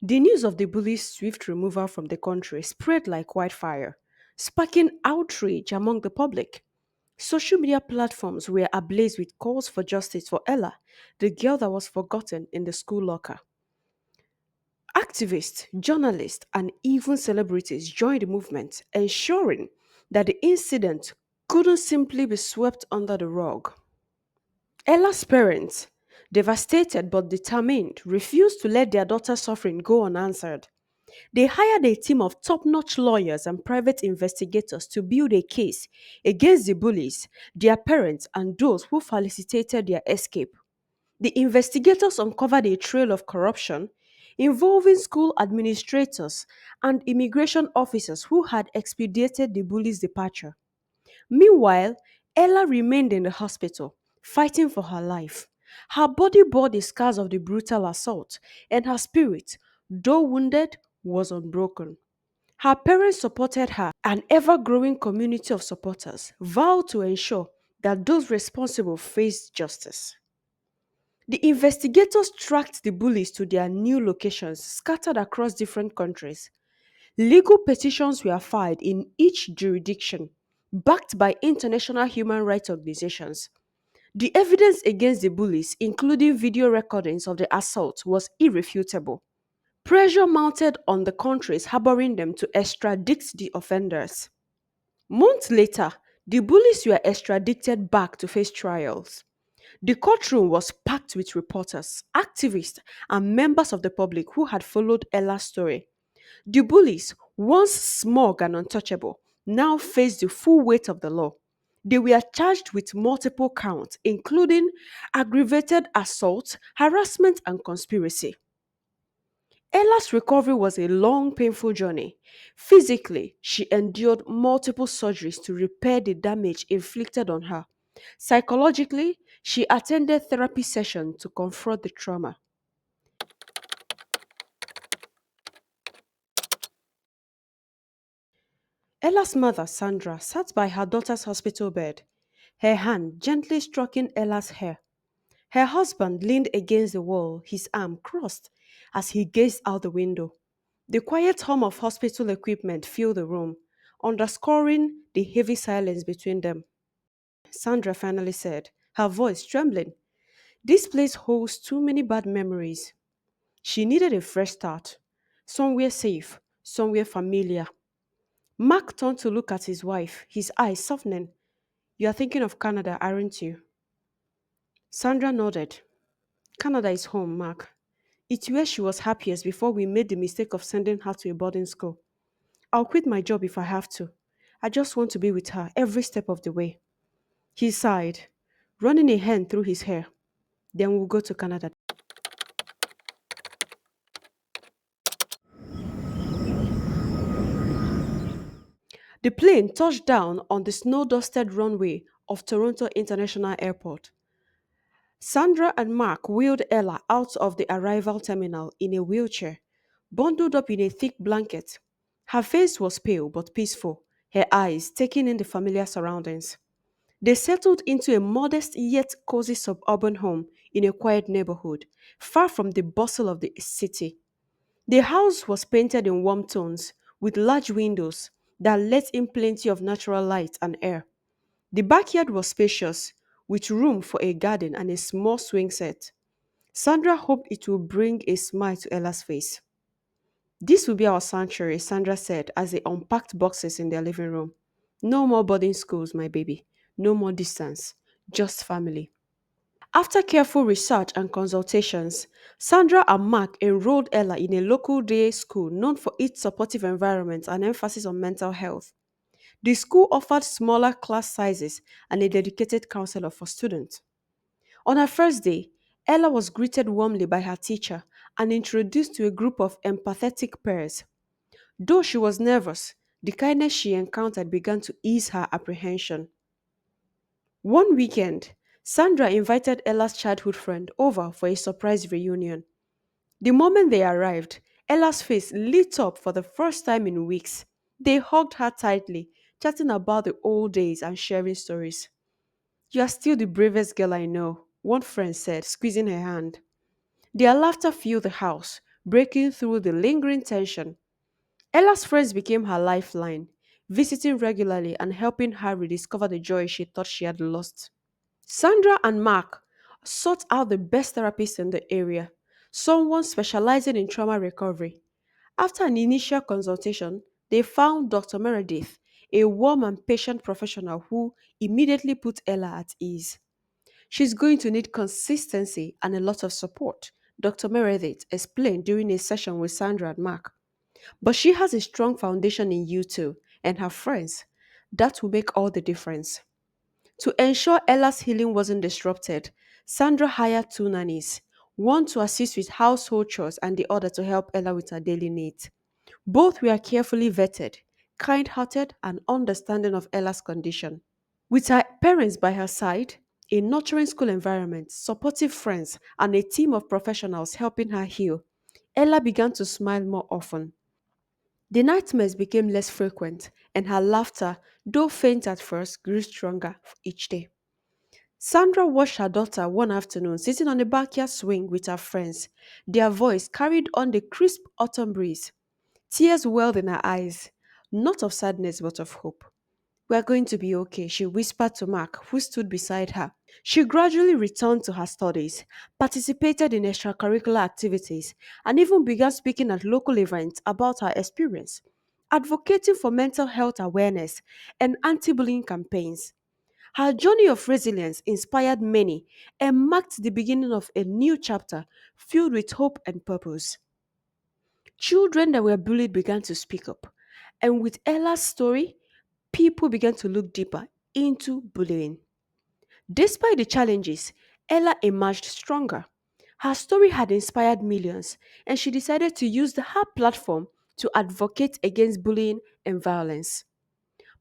The news of the bullies' swift removal from the country spread like wildfire, sparking outrage among the public. Social media platforms were ablaze with calls for justice for Ella, the girl that was forgotten in the school locker. Activists, journalists, and even celebrities joined the movement, ensuring that the incident couldn't simply be swept under the rug. Ella's parents, devastated but determined, refused to let their daughter's suffering go unanswered. They hired a team of top notch lawyers and private investigators to build a case against the bullies, their parents, and those who facilitated their escape. The investigators uncovered a trail of corruption involving school administrators and immigration officers who had expedited the bullies' departure. Meanwhile, Ella remained in the hospital, fighting for her life. Her body bore the scars of the brutal assault, and her spirit, though wounded, was unbroken. Her parents supported her. An ever growing community of supporters vowed to ensure that those responsible faced justice. The investigators tracked the bullies to their new locations scattered across different countries. Legal petitions were filed in each jurisdiction, backed by international human rights organizations. The evidence against the bullies, including video recordings of the assault, was irrefutable. Pressure mounted on the countries harboring them to extradite the offenders. Months later, the bullies were extradited back to face trials. The courtroom was packed with reporters, activists, and members of the public who had followed Ella's story. The bullies, once smug and untouchable, now faced the full weight of the law. They were charged with multiple counts, including aggravated assault, harassment, and conspiracy. Ella's recovery was a long, painful journey. Physically, she endured multiple surgeries to repair the damage inflicted on her. Psychologically, she attended therapy sessions to confront the trauma. Ella's mother, Sandra, sat by her daughter's hospital bed, her hand gently stroking Ella's hair. Her husband leaned against the wall, his arm crossed, as he gazed out the window. The quiet hum of hospital equipment filled the room, underscoring the heavy silence between them. Sandra finally said, her voice trembling, "This place holds too many bad memories." She needed a fresh start, somewhere safe, somewhere familiar. Mark turned to look at his wife, his eyes softening. "You are thinking of Canada, aren't you?" Sandra nodded. "Canada is home, Mark. It's where she was happiest before we made the mistake of sending her to a boarding school. I'll quit my job if I have to. I just want to be with her every step of the way." He sighed, running a hand through his hair. "Then we'll go to Canada." The plane touched down on the snow dusted runway of Toronto International Airport. Sandra and Mark wheeled Ella out of the arrival terminal in a wheelchair, bundled up in a thick blanket. Her face was pale but peaceful, her eyes taking in the familiar surroundings. They settled into a modest yet cozy suburban home in a quiet neighborhood, far from the bustle of the city. The house was painted in warm tones, with large windows that let in plenty of natural light and air. The backyard was spacious, with room for a garden and a small swing set. Sandra hoped it would bring a smile to Ella's face. "This will be our sanctuary," Sandra said as they unpacked boxes in their living room. "No more boarding schools, my baby. No more distance. Just family." After careful research and consultations, Sandra and Mark enrolled Ella in a local day school known for its supportive environment and emphasis on mental health. The school offered smaller class sizes and a dedicated counselor for students. On her first day, Ella was greeted warmly by her teacher and introduced to a group of empathetic peers. Though she was nervous, the kindness she encountered began to ease her apprehension. One weekend, Sandra invited Ella's childhood friend over for a surprise reunion. The moment they arrived, Ella's face lit up for the first time in weeks. They hugged her tightly, chatting about the old days and sharing stories. "You are still the bravest girl I know," one friend said, squeezing her hand. Their laughter filled the house, breaking through the lingering tension. Ella's friends became her lifeline, visiting regularly and helping her rediscover the joy she thought she had lost. Sandra and Mark sought out the best therapist in the area, someone specializing in trauma recovery. After an initial consultation, they found Dr. Meredith, a warm and patient professional who immediately put Ella at ease. She's going to need consistency and a lot of support, Dr. Meredith explained during a session with Sandra and Mark. But she has a strong foundation in you two and her friends. That will make all the difference. To ensure Ella's healing wasn't disrupted, Sandra hired two nannies, one to assist with household chores and the other to help Ella with her daily needs. Both were carefully vetted, kind hearted, and understanding of Ella's condition. With her parents by her side, a nurturing school environment, supportive friends, and a team of professionals helping her heal, Ella began to smile more often. The nightmares became less frequent, and her laughter, though faint at first, grew stronger each day. Sandra watched her daughter one afternoon sitting on a backyard swing with her friends. Their voice carried on the crisp autumn breeze. Tears welled in her eyes, not of sadness but of hope. "We're going to be okay," she whispered to Mark, who stood beside her. She gradually returned to her studies, participated in extracurricular activities, and even began speaking at local events about her experience, advocating for mental health awareness and anti bullying campaigns. Her journey of resilience inspired many and marked the beginning of a new chapter filled with hope and purpose. Children that were bullied began to speak up, and with Ella's story, people began to look deeper into bullying. Despite the challenges, Ella emerged stronger. Her story had inspired millions, and she decided to use her platform to advocate against bullying and violence.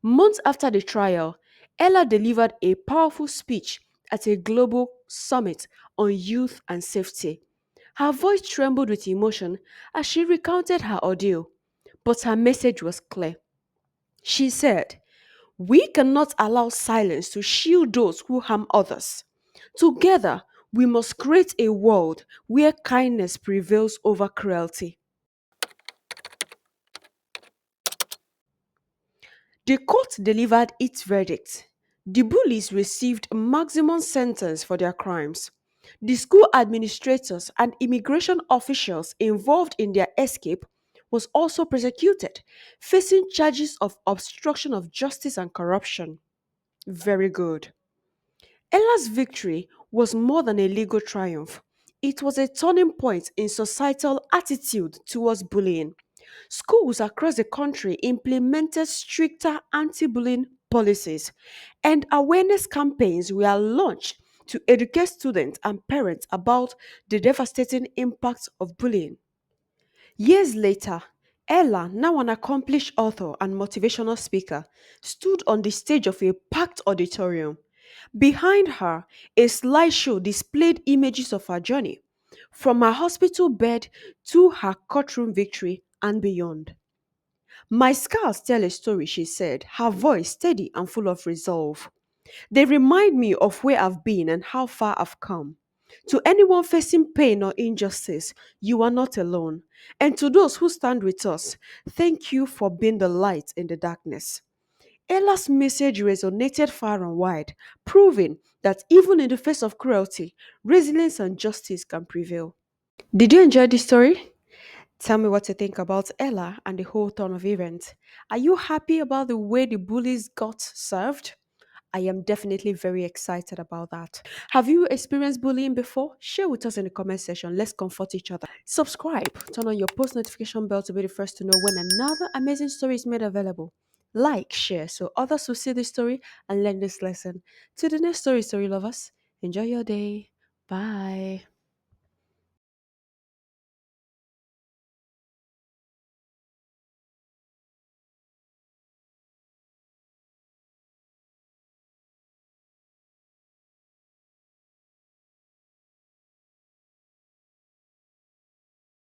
Months after the trial, Ella delivered a powerful speech at a global summit on youth and safety. Her voice trembled with emotion as she recounted her ordeal, but her message was clear. She said, "We cannot allow silence to shield those who harm others. Together, we must create a world where kindness prevails over cruelty." The court delivered its verdict. The bullies received maximum sentence for their crimes. The school administrators and immigration officials involved in their escape was also prosecuted, facing charges of obstruction of justice and corruption. Very good. Ella's victory was more than a legal triumph. It was a turning point in societal attitude towards bullying. Schools across the country implemented stricter anti bullying policies, and awareness campaigns were launched to educate students and parents about the devastating impact of bullying. Years later, Ella, now an accomplished author and motivational speaker, stood on the stage of a packed auditorium. Behind her, a slideshow displayed images of her journey, from her hospital bed to her courtroom victory and beyond. "My scars tell a story," she said, her voice steady and full of resolve. "They remind me of where I've been and how far I've come. To anyone facing pain or injustice, you are not alone. And to those who stand with us, thank you for being the light in the darkness." Ella's message resonated far and wide, proving that even in the face of cruelty, resilience and justice can prevail. Did you enjoy this story? Tell me what you think about Ella and the whole turn of events. Are you happy about the way the bullies got served? I am definitely very excited about that. Have you experienced bullying before? Share with us in the comment section. Let's comfort each other. Subscribe, turn on your post notification bell to be the first to know when another amazing story is made available. Like, share so others will see this story and learn this lesson. To the next story, story lovers. Enjoy your day. Bye.